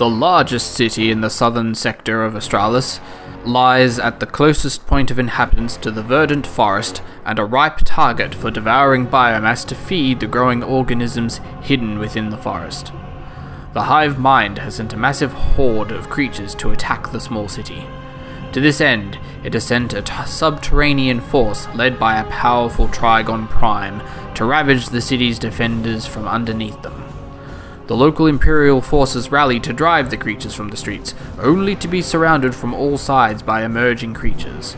The largest city in the southern sector of Australis lies at the closest point of inhabitants to the Verdant Forest and a ripe target for devouring biomass to feed the growing organisms hidden within the forest. The hive mind has sent a massive horde of creatures to attack the small city. To this end, it has sent a subterranean force led by a powerful Trigon Prime to ravage the city's defenders from underneath them. The local Imperial forces rally to drive the creatures from the streets, only to be surrounded from all sides by emerging creatures.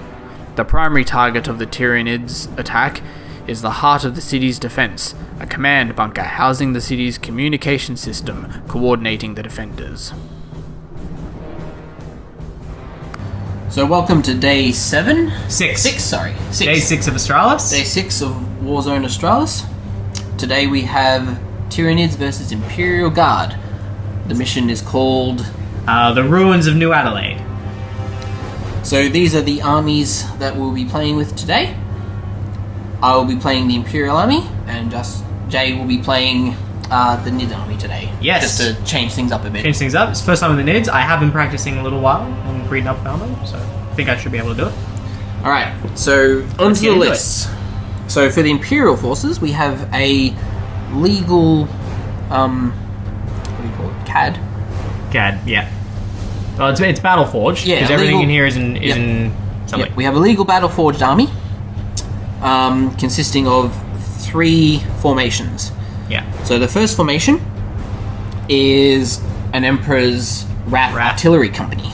The primary target of the Tyranids attack is the heart of the city's defense, a command bunker housing the city's communication system, coordinating the defenders. So welcome to day 7? Six. Six. Day 6 of Australis. Day 6 of Warzone Australis. Today we have Tyranids versus Imperial Guard. The mission is called... The Ruins of New Adelaide. So these are the armies that we'll be playing with today. I will be playing the Imperial Army, and Jay will be playing the Nid Army today. Yes. Just to change things up a bit. Change things up. It's the first time in the Nids. I have been practicing a little while and breeding up armor, so I think I should be able to do it. Alright, so onto the lists. So for the Imperial forces, we have a legal, what do you call it? CAD? CAD, yeah. Well, it's battle forged, because everything in here is in something. Yep. We have a legal battle forged army, consisting of 3 formations. Yeah. So the first formation is an Emperor's Wrath Artillery Company.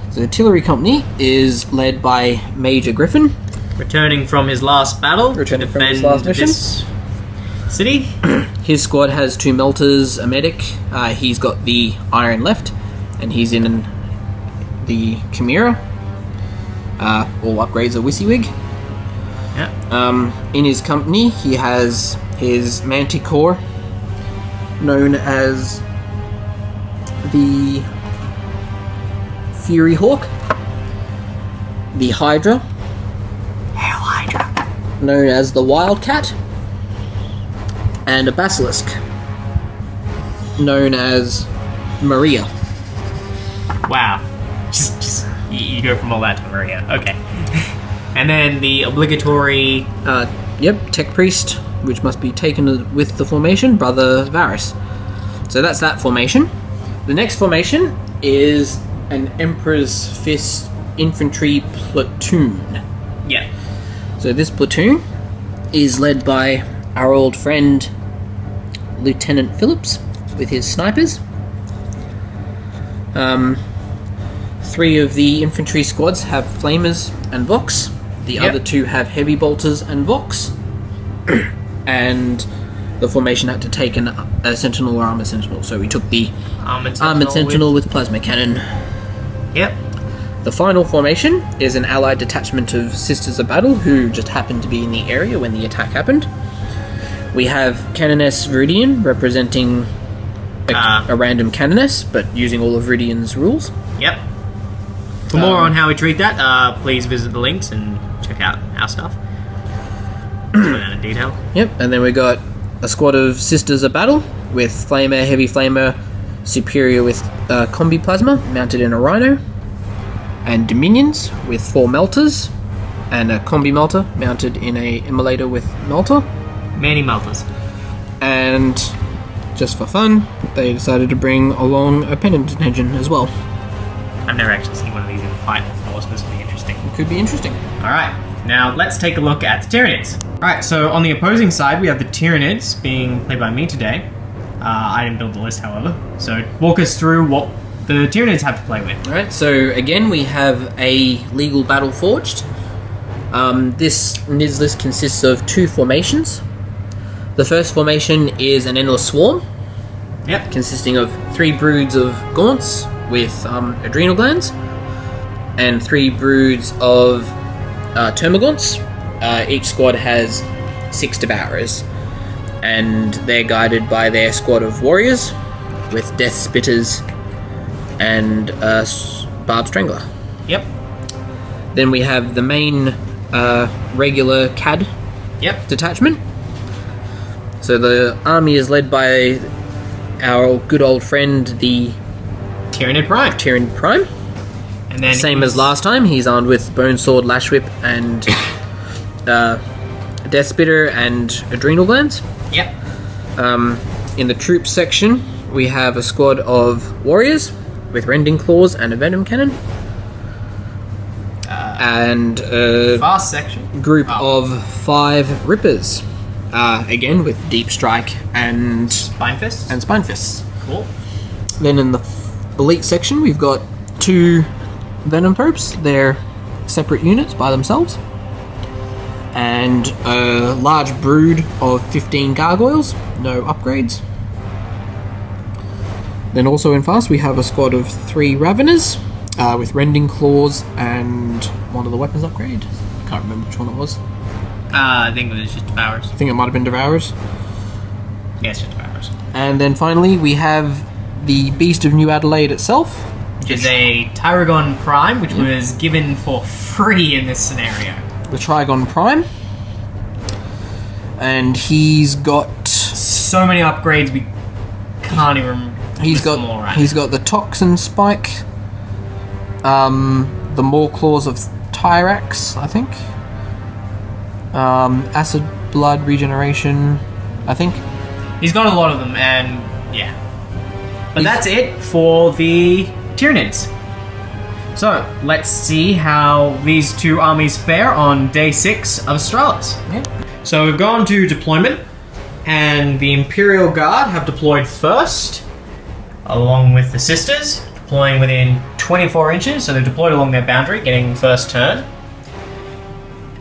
So the artillery company is led by Major Griffin. Returning from his last battle to defend this city. His squad has 2 melters, a medic. He's got the iron left, and he's in the Chimera. All upgrades are WYSIWYG. Yeah. In his company, he has his Manticore, known as the Fury Hawk, the Hydra, Hail Hydra, known as the Wildcat, and a Basilisk, known as Maria. Wow. Just you go from all that to Maria. Okay. And then the obligatory... Tech Priest, which must be taken with the formation, Brother Varys. So that's that formation. The next formation is an Emperor's Fist infantry platoon. Yeah. So this platoon is led by our old friend Lieutenant Phillips with his snipers. 3 of the infantry squads have flamers and Vox. The other 2 have heavy bolters and Vox. And the formation had to take a sentinel or armored sentinel, so we took the armored sentinel with plasma cannon. Yep. The final formation is an allied detachment of Sisters of Battle who just happened to be in the area when the attack happened. We have Canoness Viridian representing a random Canoness, but using all of Viridian's rules. Yep. For more on how we treat that, please visit the links and check out our stuff. Put that in detail. Yep, and then we got a squad of Sisters of Battle with Flamer, Heavy Flamer, Superior with Combi Plasma mounted in a Rhino, and Dominions with 4 Melters and a Combi Melter mounted in a Immolator with Melter. Many Melters. And just for fun, they decided to bring along a Penitent Engine as well. I've never actually seen one of these in fight before, so this will be interesting. It could be interesting. Alright, now let's take a look at the Tyranids. Alright, so on the opposing side, we have the Tyranids being played by me today. I didn't build the list, however. So walk us through what the Tyranids have to play with. Alright, so again we have a legal battle forged. This NIDS list consists of 2 formations. The first formation is an Endless Swarm. Yep. Consisting of 3 broods of Gaunts with adrenal glands, and 3 broods of Termagants. Each squad has 6 Devourers, and they're guided by their squad of warriors with Death Spitters and Barbed Strangler. Yep. Then we have the main regular CAD detachment. So the army is led by our good old friend, the Tyranid Prime. Tyranid Prime. And then Same as last time, he's armed with Bone Sword, Lash Whip, and Death Spitter and Adrenal Glands. Yep. In the troops section, we have a squad of warriors with Rending Claws and a Venom Cannon. And a fast section. Group of 5 Rippers. Again, with Deep Strike and Spine Fists. And Spine Fists. Cool. Then in the elite section, we've got 2 Venomthropes. They're separate units by themselves. And a large brood of 15 Gargoyles. No upgrades. Then also in fast, we have a squad of 3 Raveners. With Rending Claws and one of the weapons upgrade. I can't remember which one it was. I think it was just Devourers. I think it might have been Devourers. Yeah, it's just Devourers. And then finally, we have the Beast of New Adelaide itself. Which is a Tyragon Prime, which was given for free in this scenario. The Trigon Prime. And he's got... so many upgrades we can't even... He's got the Toxin Spike. The Maw Claws of Tyrax, I think. Acid Blood Regeneration, I think. He's got a lot of them, and yeah. But that's it for the Tyranids. So, let's see how these 2 armies fare on day 6 of Australis. Yeah. So we've gone to deployment, and the Imperial Guard have deployed first, along with the Sisters, deploying within 24 inches, so they've deployed along their boundary, getting first turn.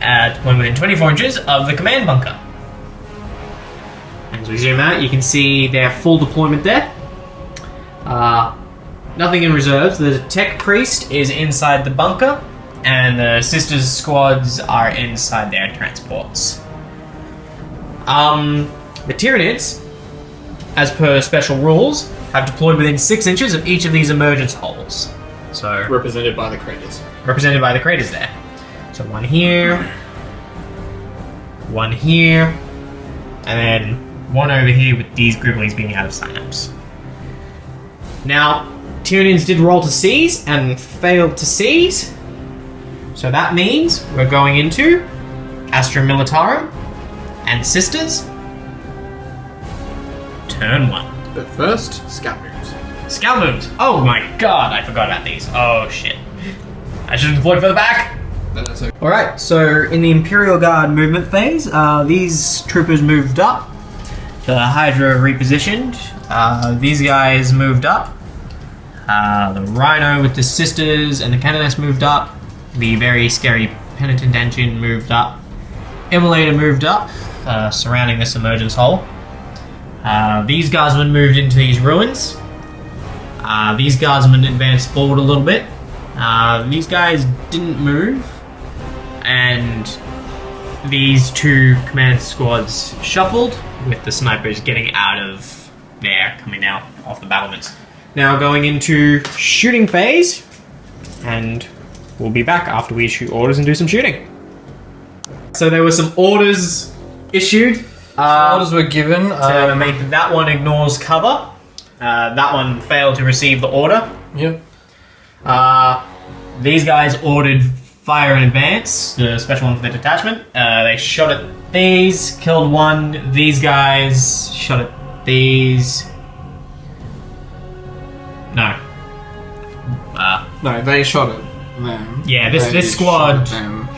Deploying within 24 inches of the command bunker. And as we zoom out, you can see their full deployment there. Nothing in reserves. The Tech Priest is inside the bunker, and the Sisters squads are inside their transports. The Tyranids, as per special rules, have deployed within 6 inches of each of these emergence holes. So Represented by the craters. Represented by the craters there. So one here, one here, and then one over here with these Gribblies being out of synapse. Now, Tyranids did roll to seize and failed to seize. So that means we're going into Astra Millitarum and Sisters. Turn 1. But first, Scout Moves. Scout Moves. Oh my god, I forgot about these. Oh shit. I should have deployed further back. That's okay. Alright, so in the Imperial Guard movement phase, these troopers moved up. The Hydra repositioned. These guys moved up. The Rhino with the Sisters and the Canoness moved up. The very scary Penitent Engine moved up. Immolator moved up, surrounding this emergence hole. These guardsmen moved into these ruins. These guardsmen advanced forward a little bit. These guys didn't move. And these 2 command squads shuffled, with the snipers getting out of there, coming out off the battlements. Now going into shooting phase, and we'll be back after we issue orders and do some shooting. So there were some orders issued. Orders were given. To make that one ignores cover. That one failed to receive the order. Yep. These guys ordered fire in advance, the special one for the detachment. They shot at these, killed one. These guys shot at these. No. No, they shot at them. Yeah, this squad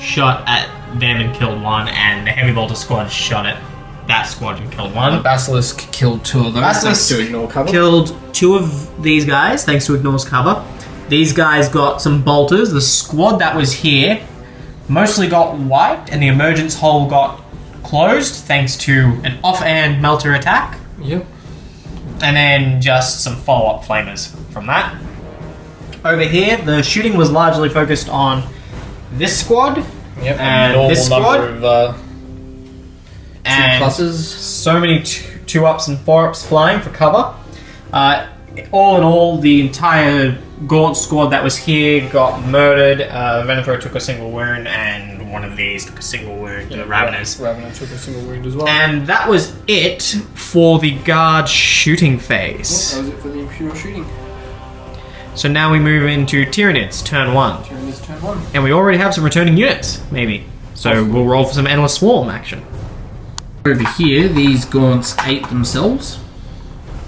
shot at them and killed one, and the heavy bolter squad shot at that squad and killed one. The Basilisk killed 2 of them. Basilisk to ignore cover. Killed 2 of these guys thanks to Ignore's cover. These guys got some bolters. The squad that was here mostly got wiped, and the emergence hole got closed thanks to an offhand melter attack. Yep. And then just some follow-up flamers from that. Over here, the shooting was largely focused on this squad. Yep. And this squad. Of, and pluses. So many 2-ups and 4-ups flying for cover. All in all, the entire Gaunt squad that was here got murdered. Venethro took a single wound, and one of these took a single wound. The Raveners. Ravener took a single wound as well. And that was it for the guard shooting phase. That was it for the Imperial shooting. So now we move into Tyranids, turn 1. Tyranids turn 1. And we already have some returning units, maybe. So we'll roll for some Endless Swarm action. Over here, these gaunts ate themselves.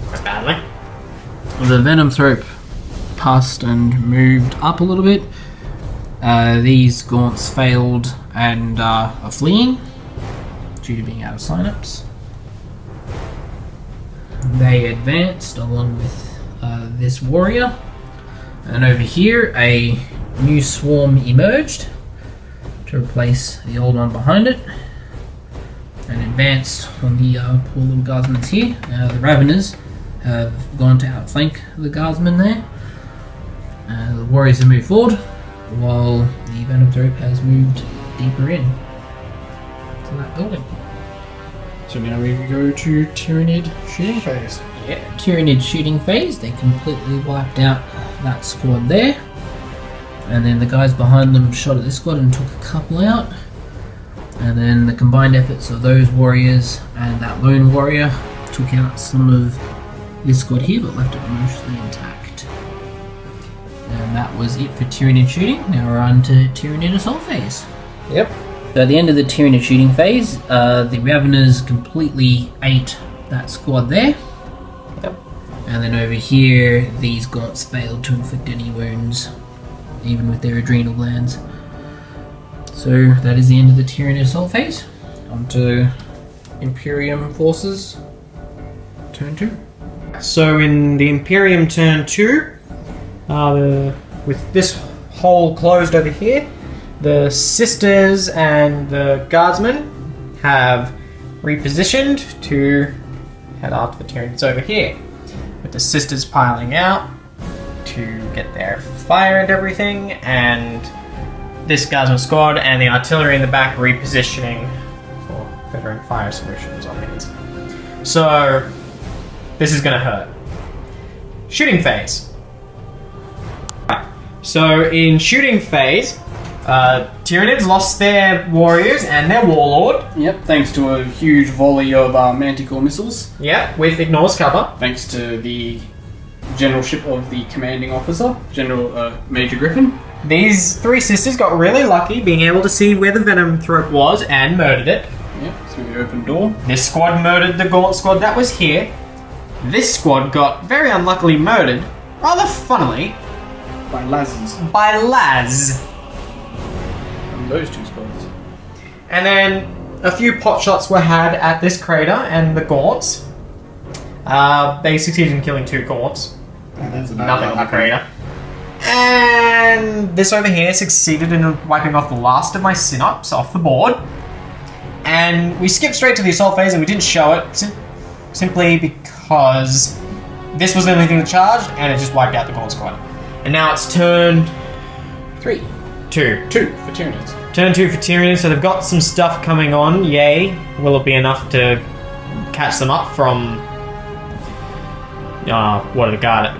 Quite badly. The Venomthrope passed and moved up a little bit. These gaunts failed and are fleeing due to being out of signups. They advanced along with this warrior. And over here, a new swarm emerged to replace the old one behind it. And advanced on the poor little guardsmen here. The Raveners have gone to outflank the guardsmen there. The warriors have moved forward, while the Venomthrope has moved deeper in to that building. So now we go to Tyranid shooting phase. Yeah, Tyranid shooting phase. They completely wiped out that squad there, and then the guys behind them shot at this squad and took a couple out. And then the combined efforts of those warriors and that lone warrior took out some of this squad here, but left it mostly intact. And that was it for Tyranid shooting. Now we're on to Tyranid assault phase. Yep. So at the end of the Tyranids shooting phase, the Raveners completely ate that squad there. Yep. And then over here, these gaunts failed to inflict any wounds, even with their adrenal glands. So that is the end of the Tyranid assault phase. On to Imperium forces, turn 2. So in the Imperium turn 2, with this hole closed over here, the Sisters and the Guardsmen have repositioned to head after the Tyranids over here, with the Sisters piling out to get their fire and everything, and this Guardsman squad and the artillery in the back repositioning for bettering fire solutions on these. So this is going to hurt. Shooting phase. So in shooting phase, Tyranids lost their warriors and their warlord. Yep, thanks to a huge volley of Manticore missiles. Yeah, with Ignore's cover. Thanks to the generalship of the commanding officer, General Major Griffin. These 3 sisters got really lucky being able to see where the Venomthrope was and murdered it. Yep, through the open door. This squad murdered the Gaunt squad that was here. This squad got very unluckily murdered, rather funnily, By Laz's. by Laz. From those 2 squads. And then a few pot shots were had at this crater and the Gaunts. They succeeded in killing 2 Gaunts. Nothing Nothing on the crater. And this over here succeeded in wiping off the last of my Synops off the board. And we skipped straight to the assault phase and we didn't show it simply because this was the only thing that charged and it just wiped out the Gaunt squad. And now it's turn 3. 2. 2 for Tyranids. Turn 2 for Tyranid, so they've got some stuff coming on, yay. Will it be enough to catch them up from... what are the guard?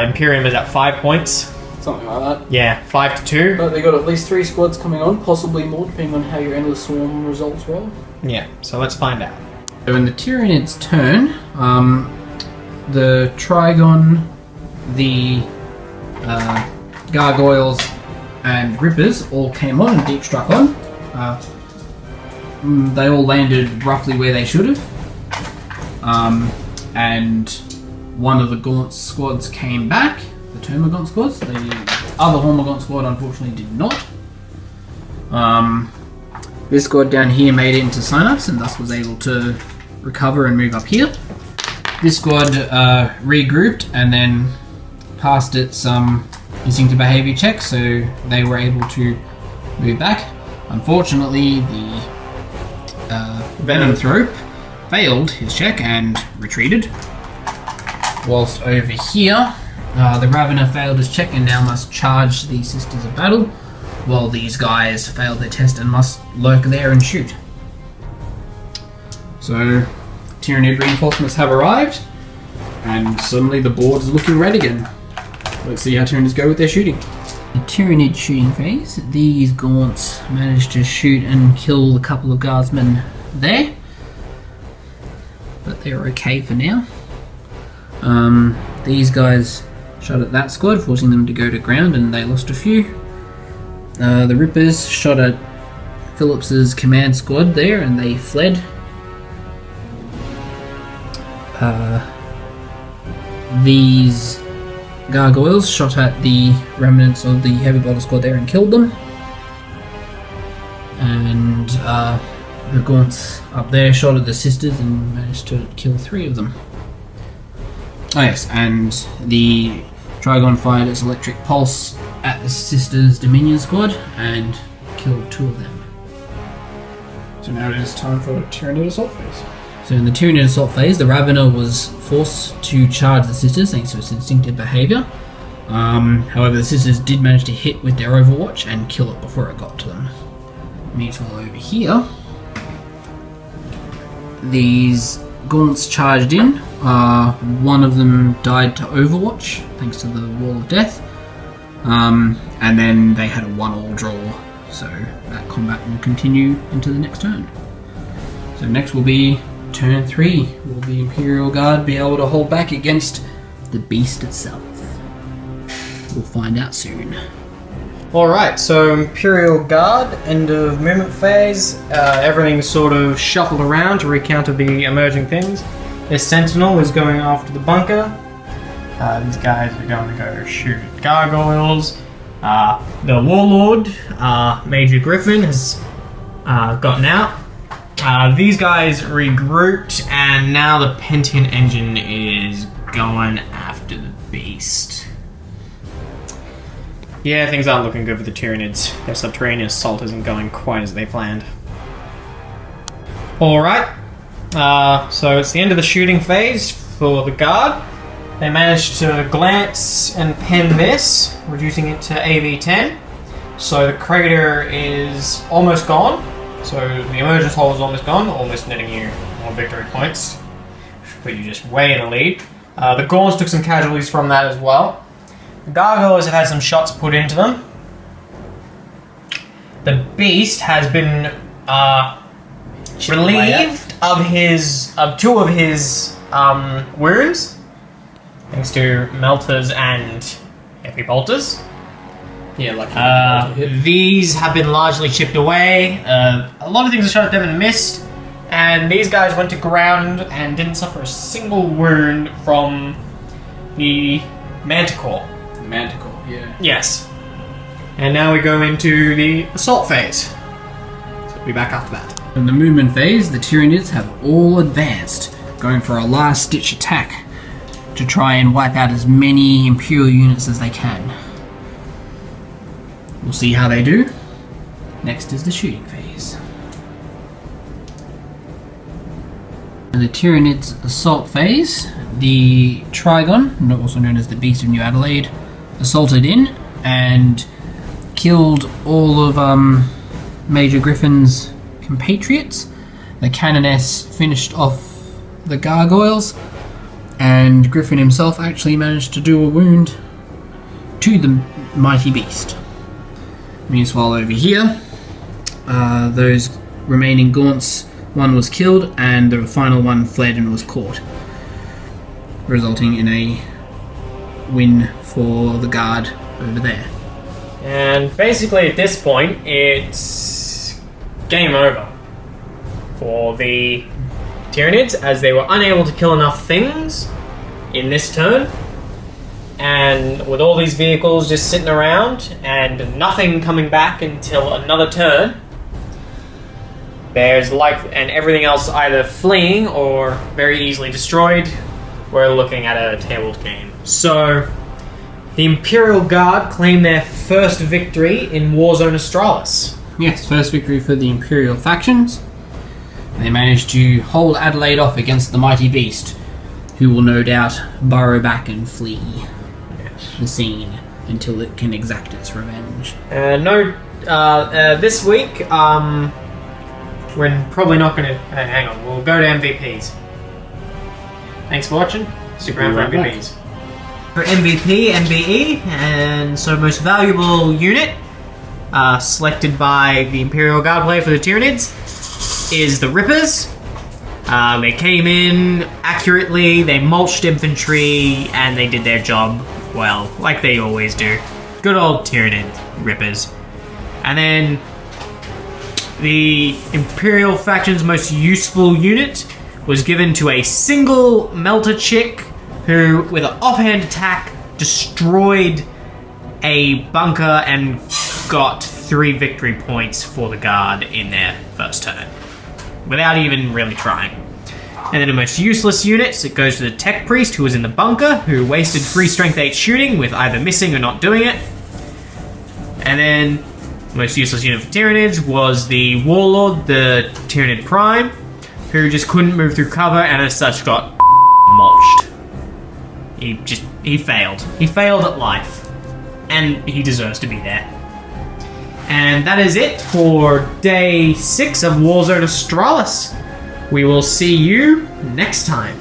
Imperium is at 5 points. Something like that. Yeah, 5 to 2. But they got at least 3 squads coming on, possibly more, depending on how your Endless Swarm results roll. Yeah, so let's find out. So in the Tyranids' turn, the Trigon, the Gargoyles, and Rippers all came on and deep struck on. They all landed roughly where they should have. And one of the Gaunt squads came back, the Termagant squads. The other Hormagant squad unfortunately did not. This squad down here made it into signups and thus was able to recover and move up here. This squad regrouped and then passed its instinctive behavior check, so they were able to move back. Unfortunately, the Venomthrope failed his check and retreated. Whilst over here, the Ravener failed his check and now must charge the Sisters of Battle, while these guys failed their test and must lurk there and shoot. So, Tyranid reinforcements have arrived, and suddenly the board is looking red again. Let's see how Tyranids go with their shooting. The Tyranid shooting phase, these Gaunts managed to shoot and kill a couple of guardsmen there, but they're okay for now. These guys shot at that squad, forcing them to go to ground, and they lost a few. The Rippers shot at Phillips's command squad there, and they fled. These Gargoyles shot at the remnants of the Heavy Bolter squad there and killed them. And the Gaunts up there shot at the Sisters and managed to kill 3 of them. Oh yes, and the Trigon fired its electric pulse at the Sisters' Dominion squad and killed 2 of them. So now it is time for Tyranid Assault phase. So in the Tyranid Assault phase, the Ravener was forced to charge the Sisters thanks to its instinctive behaviour. However, the Sisters did manage to hit with their Overwatch and kill it before it got to them. Meanwhile, over here, these Gaunts charged in. One of them died to Overwatch thanks to the Wall of Death. And then they had a 1-all draw, so that combat will continue into the next turn. So next will be turn 3. Will the Imperial Guard be able to hold back against the beast itself? We'll find out soon. Alright, so Imperial Guard, end of movement phase. Everything's sort of shuffled around to recounter the emerging things. This Sentinel is going after the bunker. These guys are going to go shoot at gargoyles. The Warlord, Major Griffin, has gotten out. These guys regrouped, and now the Pentian engine is going after the beast. Yeah, things aren't looking good for the Tyranids. Their subterranean assault isn't going quite as they planned. Alright, so it's the end of the shooting phase for the Guard. They managed to glance and pen this, reducing it to AV10. So the crater is almost gone. So the emergence hole is almost gone, almost netting you more victory points. But you just way in the lead. The Gaunts took some casualties from that as well. The Gargoyles have had some shots put into them. The Beast has been relieved of 2 of his wounds, thanks to Melters and Heavy Bolters. Yeah, these have been largely chipped away. A lot of things are shot at them and missed, and these guys went to ground and didn't suffer a single wound from the Manticore. Manticore, yeah. Yes. And now we go into the assault phase. So we'll be back after that. In the movement phase, the Tyranids have all advanced, going for a last-ditch attack to try and wipe out as many Imperial units as they can. We'll see how they do. Next is the shooting phase. In the Tyranids assault phase, the Trigon, also known as the Beast of New Adelaide, assaulted in and killed all of Major Griffin's compatriots. The Canoness finished off the Gargoyles, and Griffin himself actually managed to do a wound to the mighty beast. Meanwhile, over here, those remaining Gaunts, one was killed and the final one fled and was caught, resulting in a win for the Guard over there. And basically at this point, it's game over for the Tyranids, as they were unable to kill enough things in this turn. And with all these vehicles just sitting around and nothing coming back until another turn, and everything else either fleeing or very easily destroyed, we're looking at a tabled game. So the Imperial Guard claim their first victory in Warzone Australis. Yes, first victory for the Imperial factions. They managed to hold Adelaide off against the mighty beast, who will no doubt burrow back and flee the scene until it can exact its revenge. This week, we're probably not going to... hang on, we'll go to MVPs. Thanks for watching. Stick around for MVPs. For MVP, MVE, and so most valuable unit, selected by the Imperial Guard player for the Tyranids, is the Rippers. They came in accurately, they mulched infantry, and they did their job well, like they always do. Good old Tyranid rippers. And then the Imperial faction's most useful unit was given to a single melter chick who, with an offhand attack, destroyed a bunker and got 3 victory points for the guard in their first turn, without even really trying. And then the most useless units, it goes to the Tech Priest, who was in the bunker, who wasted 3 Strength 8 shooting with either missing or not doing it. And then the most useless unit for Tyranids was the Warlord, the Tyranid Prime, who just couldn't move through cover and as such got mulched. He failed. He failed at life. And he deserves to be there. And that is it for day 6 of Warzone Australis. We will see you next time.